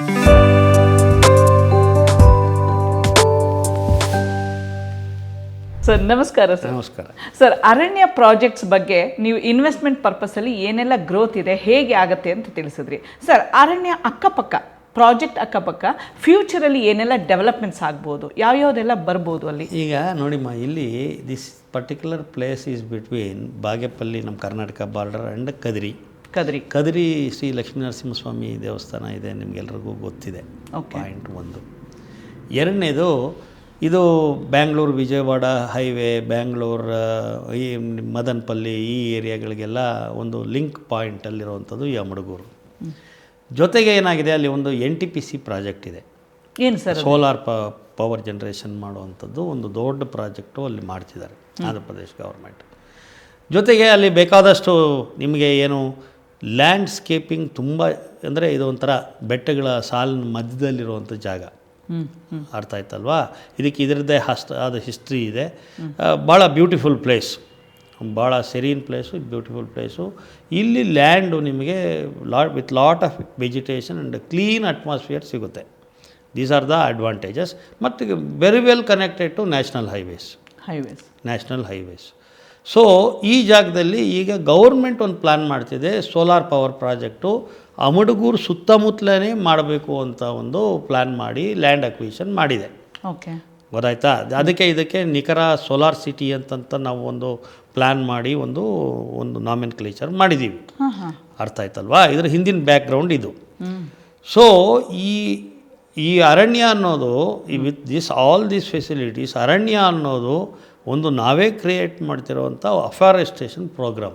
Sir ನಮಸ್ಕಾರ. Sir ನಮಸ್ಕಾರ. Sir, ಅರಣ್ಯ ಪ್ರಾಜೆಕ್ಟ್ಸ್ ಬಗ್ಗೆ ನೀವು ಇನ್ವೆಸ್ಟ್ಮೆಂಟ್ ಪರ್ಪಸಲ್ಲಿ ಏನೆಲ್ಲ ಗ್ರೋತ್ ಇದೆ, ಹೇಗೆ ಆಗುತ್ತೆ ಅಂತ ತಿಳಿಸಿದ್ರಿ. ಸರ್, ಅರಣ್ಯ ಅಕ್ಕಪಕ್ಕ ಪ್ರಾಜೆಕ್ಟ್ ಅಕ್ಕಪಕ್ಕ ಫ್ಯೂಚರಲ್ಲಿ ಏನೆಲ್ಲ ಡೆವಲಪ್ಮೆಂಟ್ಸ್ ಆಗ್ಬೋದು, ಯಾವ್ಯಾವುದೆಲ್ಲ ಬರ್ಬೋದು ಅಲ್ಲಿ? ಈಗ ನೋಡಿಮ್ಮ, ಇಲ್ಲಿ this particular place is between Bagepalli, ನಮ್ಮ ಕರ್ನಾಟಕ ಬಾರ್ಡರ್, ಆ್ಯಂಡ್ ಕದಿರಿ ಶ್ರೀ ಲಕ್ಷ್ಮೀ ನರಸಿಂಹಸ್ವಾಮಿ ದೇವಸ್ಥಾನ ಇದೆ, ನಿಮಗೆಲ್ರಿಗೂ ಗೊತ್ತಿದೆ. ಪಾಯಿಂಟ್ ಒಂದು. ಎರಡನೇದು, ಇದು ಬ್ಯಾಂಗ್ಳೂರು ವಿಜಯವಾಡ ಹೈವೇ, ಬ್ಯಾಂಗ್ಳೂರು ಈ ಮದನಪಲ್ಲಿ ಈ ಏರಿಯಾಗಳಿಗೆಲ್ಲ ಒಂದು ಲಿಂಕ್ ಪಾಯಿಂಟಲ್ಲಿರುವಂಥದ್ದು ಈ ಅಮಡಗೂರು. ಜೊತೆಗೆ ಏನಾಗಿದೆ, ಅಲ್ಲಿ ಒಂದು NTPC ಪ್ರಾಜೆಕ್ಟ್ ಇದೆ. ಏನು ಸರ್? ಸೋಲಾರ್ ಪವರ್ ಜನ್ರೇಷನ್ ಮಾಡುವಂಥದ್ದು ಒಂದು ದೊಡ್ಡ ಪ್ರಾಜೆಕ್ಟು ಅಲ್ಲಿ ಮಾಡ್ತಿದ್ದಾರೆ ಆಂಧ್ರ ಪ್ರದೇಶ ಗೌರ್ಮೆಂಟ್. ಜೊತೆಗೆ ಅಲ್ಲಿ ಬೇಕಾದಷ್ಟು ನಿಮಗೆ ಏನು ಲ್ಯಾಂಡ್ಸ್ಕೇಪಿಂಗ್ ತುಂಬ, ಅಂದರೆ ಇದು ಒಂಥರ ಬೆಟ್ಟಗಳ ಸಾಲಿನ ಮಧ್ಯದಲ್ಲಿರುವಂಥ ಜಾಗ. ಅರ್ಥ ಆಯ್ತಲ್ವಾ? ಇದಕ್ಕೆ ಇದರದ್ದೇ ಆದ ಹಿಸ್ಟ್ರಿ ಇದೆ. ಭಾಳ ಬ್ಯೂಟಿಫುಲ್ ಪ್ಲೇಸ್, ಭಾಳ ಸೆರೀನ್ ಪ್ಲೇಸು, ಬ್ಯೂಟಿಫುಲ್ ಪ್ಲೇಸು. ಇಲ್ಲಿ ಲ್ಯಾಂಡು ನಿಮಗೆ with lot of vegetation and clean atmosphere ಸಿಗುತ್ತೆ. These are the advantages. ಮತ್ತು very well connected to national highways. So ಈ ಜಾಗದಲ್ಲಿ ಈಗ ಗೌರ್ಮೆಂಟ್ ಒಂದು ಪ್ಲ್ಯಾನ್ ಮಾಡ್ತಿದೆ, ಸೋಲಾರ್ ಪವರ್ ಪ್ರಾಜೆಕ್ಟು ಅಮಡಗೂರು ಸುತ್ತಮುತ್ತಲೇ ಮಾಡಬೇಕು ಅಂತ ಒಂದು ಪ್ಲ್ಯಾನ್ ಮಾಡಿ ಲ್ಯಾಂಡ್ ಅಕ್ವಿಷನ್ ಮಾಡಿದೆ. ಓಕೆ, ಗೊತ್ತಾಯ್ತಾ? ಇದಕ್ಕೆ ನಿಖರ ಸೋಲಾರ್ ಸಿಟಿ ಅಂತಂತ ನಾವು ಒಂದು ಪ್ಲ್ಯಾನ್ ಮಾಡಿ ಒಂದು ನಾಮೆನ್ಕ್ಲೇಚರ್ ಮಾಡಿದ್ದೀವಿ. ಅರ್ಥ ಆಯ್ತಲ್ವಾ? ಇದರ ಹಿಂದಿನ ಬ್ಯಾಕ್ಗ್ರೌಂಡ್ ಇದು. ಸೊ ಈ ಅರಣ್ಯ ಅನ್ನೋದು, ವಿತ್ ಆಲ್ ದೀಸ್ ಫೆಸಿಲಿಟೀಸ್, ಅರಣ್ಯ ಅನ್ನೋದು ಒಂದು ನಾವೇ ಕ್ರಿಯೇಟ್ ಮಾಡ್ತಿರೋವಂಥ ಅಫಾರೆಸ್ಟೇಷನ್ ಪ್ರೋಗ್ರಾಮ್.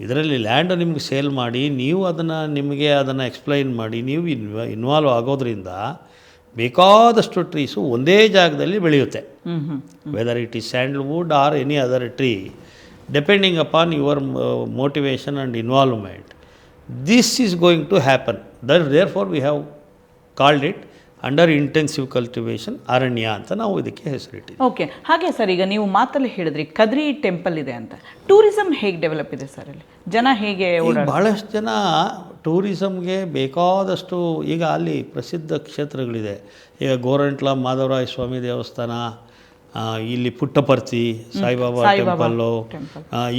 ಇದರಲ್ಲಿ ಲ್ಯಾಂಡ್ ನಿಮ್ಗೆ ಸೇಲ್ ಮಾಡಿ, ನೀವು ಅದನ್ನು ಎಕ್ಸ್ಪ್ಲೈನ್ ಮಾಡಿ, ನೀವು ಇನ್ವಾಲ್ವ್ ಆಗೋದ್ರಿಂದ ಬೇಕಾದಷ್ಟು ಟ್ರೀಸು ಒಂದೇ ಜಾಗದಲ್ಲಿ ಬೆಳೆಯುತ್ತೆ. Whether it is sandalwood or any other tree, depending upon your motivation and involvement, this is going to happen. Therefore we have called it under intensive cultivation ಅರಣ್ಯ ಅಂತ ನಾವು ಇದಕ್ಕೆ ಹೆಸರಿಟ್ಟಿದ್ದೀವಿ. ಓಕೆ, ಹಾಗೆ ಸರ್, ಈಗ ನೀವು ಮಾತಲ್ಲಿ ಹೇಳಿದ್ರಿ ಕದ್ರಿ ಟೆಂಪಲ್ ಇದೆ ಅಂತ. ಟೂರಿಸಮ್ ಹೇಗೆ ಡೆವಲಪ್ ಇದೆ ಸರ್ ಅಲ್ಲಿ? ಜನ ಹೇಗೆ? ಭಾಳಷ್ಟು ಜನ ಟೂರಿಸಮ್ಗೆ ಬೇಕಾದಷ್ಟು, ಈಗ ಅಲ್ಲಿ ಪ್ರಸಿದ್ಧ ಕ್ಷೇತ್ರಗಳಿದೆ. ಈಗ ಗೋರಂಟ್ಲ ಮಾಧವರಾಯ ಸ್ವಾಮಿ ದೇವಸ್ಥಾನ, ಇಲ್ಲಿ ಪುಟ್ಟಪರ್ತಿ ಸಾಯಿಬಾಬಾ ಟೆಂಪಲ್ಲು,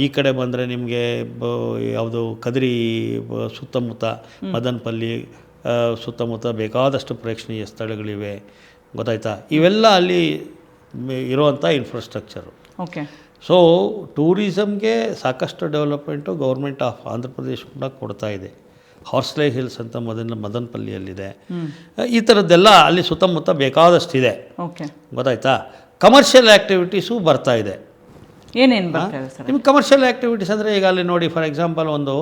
ಈ ಕಡೆ ಬಂದರೆ ನಿಮಗೆ ಯಾವುದು ಕದ್ರಿ ಸುತ್ತಮುತ್ತ ಮದನಪಲ್ಲಿ ಸುತ್ತಮುತ್ತ ಬೇಕಾದಷ್ಟು ಪ್ರೇಕ್ಷಣೀಯ ಸ್ಥಳಗಳಿವೆ. ಗೊತ್ತಾಯ್ತಾ? ಇವೆಲ್ಲ ಅಲ್ಲಿ ಇರುವಂಥ ಇನ್ಫ್ರಾಸ್ಟ್ರಕ್ಚರು. ಓಕೆ. ಸೊ ಟೂರಿಸಮ್ಗೆ ಸಾಕಷ್ಟು development government of Andhra Pradesh ಕೂಡ ಕೊಡ್ತಾ ಇದೆ. ಹಾರ್ಸ್ಲೆ ಹಿಲ್ಸ್ ಅಂತ ಮದನಪಲ್ಲಿಯಲ್ಲಿದೆ. ಈ ಥರದ್ದೆಲ್ಲ ಅಲ್ಲಿ ಸುತ್ತಮುತ್ತ ಬೇಕಾದಷ್ಟಿದೆ. ಓಕೆ, ಗೊತ್ತಾಯ್ತಾ? ಕಮರ್ಷಿಯಲ್ ಆ್ಯಕ್ಟಿವಿಟೀಸು ಬರ್ತಾ ಇದೆ. ಏನೇನು ಬರ್ತಾ ಇದೆ ಸರ್? ನಿಮ್ಗೆ ಕಮರ್ಷಿಯಲ್ ಆ್ಯಕ್ಟಿವಿಟೀಸ್ ಅಂದರೆ ಈಗ ಅಲ್ಲಿ ನೋಡಿ, ಫಾರ್ ಎಕ್ಸಾಂಪಲ್ ಒಂದು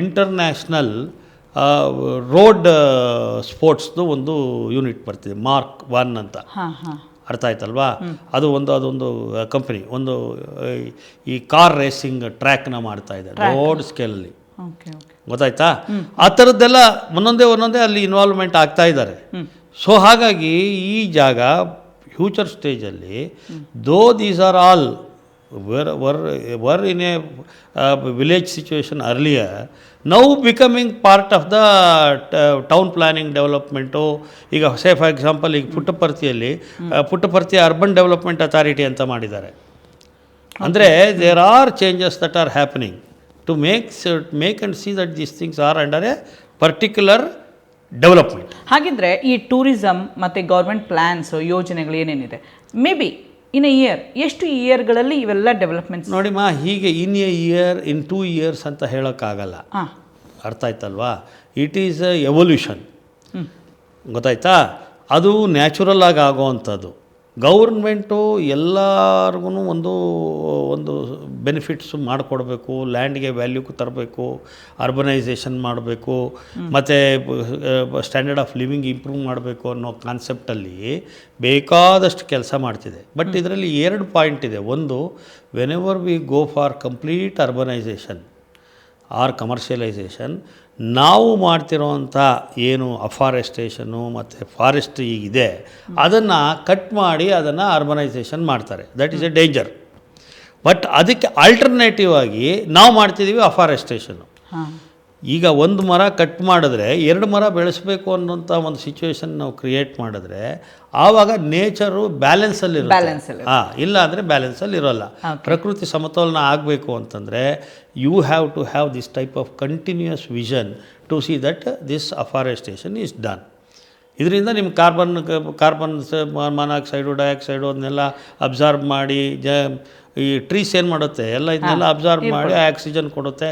ಇಂಟರ್ನ್ಯಾಷನಲ್ ರೋಡ್ ಸ್ಪೋರ್ಟ್ಸ್ದು ಒಂದು ಯೂನಿಟ್ ಬರ್ತಿದೆ, Mark 1 ಅಂತ. ಅರ್ಥ ಆಯ್ತಲ್ವಾ? ಅದೊಂದು ಕಂಪನಿ ಒಂದು ಈ ಕಾರ್ ರೇಸಿಂಗ್ ಟ್ರ್ಯಾಕ್ನ ಮಾಡ್ತಾ ಇದೆ ರೋಡ್ ಸ್ಕೇಲಲ್ಲಿ. ಗೊತ್ತಾಯ್ತಾ? ಆ ಥರದ್ದೆಲ್ಲ ಒಂದೊಂದೇ ಅಲ್ಲಿ ಇನ್ವಾಲ್ವ್ಮೆಂಟ್ ಆಗ್ತಾ ಇದ್ದಾರೆ. ಸೊ ಹಾಗಾಗಿ ಈ ಜಾಗ ಫ್ಯೂಚರ್ ಸ್ಟೇಜಲ್ಲಿ, ದೋ these are all were in a village situation earlier, now becoming part of the town planning development. ಈಗ ಸೇ ಫಾರ್ ಎಕ್ಸಾಂಪಲ್, ಈಗ ಪುಟ್ಟಪರ್ತಿ ಅರ್ಬನ್ ಡೆವಲಪ್ಮೆಂಟ್ ಅಥಾರಿಟಿ ಅಂತ ಮಾಡಿದ್ದಾರೆ. ಅಂದರೆ there are changes that are happening to make and see that these things are under a particular development. ಹಾಗಿದ್ರೆ ಈ tourism ಮತ್ತು government plans, ಯೋಜನೆಗಳು ಏನೇನಿದೆ, maybe in a year, ಎಷ್ಟು ಇಯರ್ಗಳಲ್ಲಿ ಇವೆಲ್ಲ ಡೆವಲಪ್ಮೆಂಟ್ಸ್? ನೋಡಿಮ್ಮ, ಹೀಗೆ in a year, in 2 years ಅಂತ ಹೇಳೋಕ್ಕಾಗಲ್ಲ. ಅರ್ಥ ಆಯ್ತಲ್ವಾ? It is a evolution. ಗೊತ್ತಾಯ್ತಾ? ಅದು ನ್ಯಾಚುರಲ್ ಆಗಿ ಆಗೋವಂಥದ್ದು. ಗೌರ್ಮೆಂಟು ಎಲ್ಲರಿಗೂ ಒಂದು ಬೆನಿಫಿಟ್ಸು ಮಾಡಿಕೊಡ್ಬೇಕು, ಲ್ಯಾಂಡ್ಗೆ ವ್ಯಾಲ್ಯೂ ತರಬೇಕು, ಅರ್ಬನೈಸೇಷನ್ ಮಾಡಬೇಕು, ಮತ್ತು ಸ್ಟ್ಯಾಂಡರ್ಡ್ ಆಫ್ ಲಿವಿಂಗ್ ಇಂಪ್ರೂವ್ ಮಾಡಬೇಕು ಅನ್ನೋ ಕಾನ್ಸೆಪ್ಟಲ್ಲಿ ಬೇಕಾದಷ್ಟು ಕೆಲಸ ಮಾಡ್ತಿದೆ. ಬಟ್ ಇದರಲ್ಲಿ 2 ಪಾಯಿಂಟ್ ಇದೆ. ಒಂದು, whenever we go for complete urbanisation or commercialisation, ನಾವು ಮಾಡ್ತಿರೋವಂಥ ಏನು ಅಫಾರೆಸ್ಟೇಷನ್ನು ಮತ್ತು ಫಾರೆಸ್ಟ್ ಈಗಿದೆ, ಅದನ್ನು ಕಟ್ ಮಾಡಿ ಅದನ್ನು ಅರ್ಬನೈಸೇಷನ್ ಮಾಡ್ತಾರೆ. That is A danger. But ಅದಕ್ಕೆ ಆಲ್ಟರ್ನೇಟಿವ್ ಆಗಿ ನಾವು ಮಾಡ್ತಿದ್ದೀವಿ ಅಫಾರೆಸ್ಟೇಷನ್ನು. ಈಗ ಒಂದು ಮರ ಕಟ್ ಮಾಡಿದ್ರೆ 2 ಮರ ಬೆಳೆಸಬೇಕು ಅನ್ನೋಂಥ ಒಂದು ಸಿಚುವೇಶನ್ ನಾವು ಕ್ರಿಯೇಟ್ ಮಾಡಿದ್ರೆ ಆವಾಗ ನೇಚರು ಬ್ಯಾಲೆನ್ಸಲ್ಲಿ ಇಲ್ಲ ಅಂದರೆ ಬ್ಯಾಲೆನ್ಸಲ್ಲಿ ಇರೋಲ್ಲ. ಪ್ರಕೃತಿ ಸಮತೋಲನ ಆಗಬೇಕು ಅಂತಂದರೆ you have to have this type of continuous vision to see that this afforestation is done. ಇದರಿಂದ ನಿಮ್ಮ ಕಾರ್ಬನ್ ಮಾನಾಕ್ಸೈಡು ಡೈಆಕ್ಸೈಡು ಅದನ್ನೆಲ್ಲ ಅಬ್ಸಾರ್ಬ್ ಮಾಡಿ ಈ ಟ್ರೀಸ್ ಏನು ಮಾಡುತ್ತೆ ಎಲ್ಲ ಇದನ್ನೆಲ್ಲ ಅಬ್ಸಾರ್ಬ್ ಮಾಡಿ ಆಕ್ಸಿಜನ್ ಕೊಡುತ್ತೆ,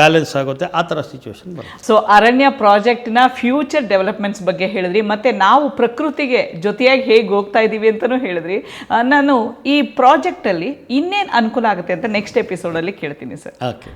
ಬ್ಯಾಲೆನ್ಸ್ ಆಗುತ್ತೆ, ಆ ಥರ ಸಿಚುವೇಶನ್ ಬರುತ್ತೆ. ಸೊ ಅರಣ್ಯ ಪ್ರಾಜೆಕ್ಟ್ನ ಫ್ಯೂಚರ್ ಡೆವಲಪ್ಮೆಂಟ್ಸ್ ಬಗ್ಗೆ ಹೇಳಿದ್ರಿ, ಮತ್ತು ನಾವು ಪ್ರಕೃತಿಗೆ ಜೊತೆಯಾಗಿ ಹೇಗೆ ಹೋಗ್ತಾ ಇದ್ದೀವಿ ಅಂತಲೂ ಹೇಳಿದ್ರಿ. ನಾನು ಈ ಪ್ರಾಜೆಕ್ಟಲ್ಲಿ ಇನ್ನೇನು ಅನುಕೂಲ ಆಗುತ್ತೆ ಅಂತ ನೆಕ್ಸ್ಟ್ ಎಪಿಸೋಡಲ್ಲಿ ಕೇಳ್ತೀನಿ ಸರ್. ಓಕೆ.